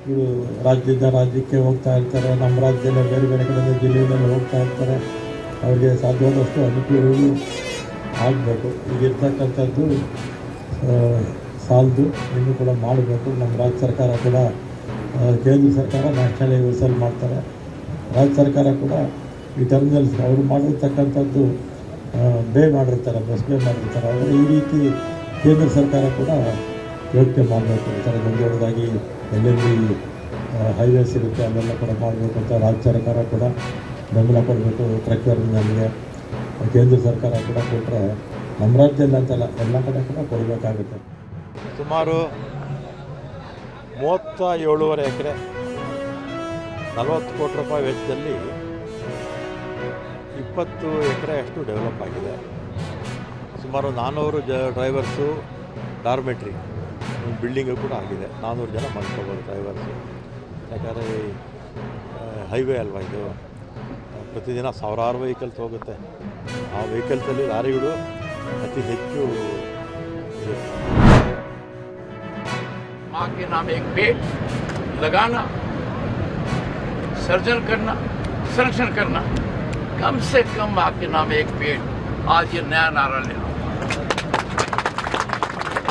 ಇವರು ರಾಜ್ಯದಿಂದ ರಾಜ್ಯಕ್ಕೆ ಹೋಗ್ತಾ ಇರ್ತಾರೆ, ನಮ್ಮ ರಾಜ್ಯದಲ್ಲೇ ಬೇರೆ ಬೇರೆ ಕಡೆಯಿಂದ ಜಿಲ್ಲೆಯಲ್ಲೆಲ್ಲ ಹೋಗ್ತಾ ಇರ್ತಾರೆ. ಅವ್ರಿಗೆ ಸಾಧ್ಯವಾದಷ್ಟು ಅನುಕೂಲಗಳು ಆಗಬೇಕು. ಈಗಿರ್ತಕ್ಕಂಥದ್ದು ಸಾಲದು, ಇನ್ನೂ ಕೂಡ ಮಾಡಬೇಕು. ನಮ್ಮ ರಾಜ್ಯ ಸರ್ಕಾರ ಕೂಡ ಕೇಂದ್ರ ಸರ್ಕಾರ ನ್ಯಾಷನಲ್ ಹೈವೇಸಲ್ಲಿ ಮಾಡ್ತಾರೆ, ರಾಜ್ಯ ಸರ್ಕಾರ ಕೂಡ ಈ ಟರ್ಮಿನಲ್ಸ್ ಅವರು ಮಾಡಿರ್ತಕ್ಕಂಥದ್ದು ಮಾಡಿರ್ತಾರೆ, ಬಸ್ ಮಾಡಿರ್ತಾರೆ. ಆದರೆ ಈ ರೀತಿ ಕೇಂದ್ರ ಸರ್ಕಾರ ಕೂಡ ಯೋಚನೆ ಮಾಡಬೇಕು. ಈ ಥರ ದೊಡ್ಡ ದೊಡ್ಡದಾಗಿ ಎಲ್ಲೆಲ್ಲಿ ಹೈವೇಸ್ ಇರುತ್ತೆ ಅಲ್ಲೆಲ್ಲ ಕೂಡ ಮಾಡಬೇಕು ಅಂತ ರಾಜ್ಯ ಸರ್ಕಾರ ಕೂಡ ಬೆಂಬಲ ಕೊಡಬೇಕು. ಪ್ರಕ್ರಿಯೆಗೆ ಕೇಂದ್ರ ಸರ್ಕಾರ ಕೂಡ ಕೊಟ್ಟರೆ ನಮ್ಮ ರಾಜ್ಯದಲ್ಲಿ ಅಂತಲ್ಲ ಎಲ್ಲ ಕಡೆ ಕೂಡ ಕೊಡಬೇಕಾಗುತ್ತೆ. ಸುಮಾರು 37.5 ಎಕರೆ 40 ಕೋಟಿ ರೂಪಾಯಿ ವೆಚ್ಚದಲ್ಲಿ 20 ಎಕರೆಯಷ್ಟು ಡೆವಲಪ್ ಆಗಿದೆ. ಸುಮಾರು 400 ಡ್ರೈವರ್ಸು, ಡಾರ್ಮೆಟ್ರಿ ಬಿಲ್ಡಿಂಗು ಕೂಡ ಆಗಿದೆ. 400 ಜನ ಮಾಡ್ಕೋಬೋದು ಡ್ರೈವರ್ಸು. ಯಾಕಂದರೆ ಹೈವೇ ಅಲ್ವಾ ಇದು, ಪ್ರತಿದಿನ ಸಾವಿರಾರು ವೆಹಿಕಲ್ಸ್ ಹೋಗುತ್ತೆ. ಆ ವೆಹಿಕಲ್ಸಲ್ಲಿ ಲಾರಿಗಳು ಅತಿ ಹೆಚ್ಚು ಇದೆ. माँ के नाम एक पेड़ लगाना, सर्जन करना, संरक्षण करना, कम से कम माँ के नाम एक पेड़। आज ये नया नारा ले लो।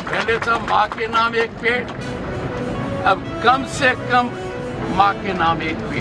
पहले था माँ के नाम एक पेड़, अब कम से कम माँ के नाम एक पेड़।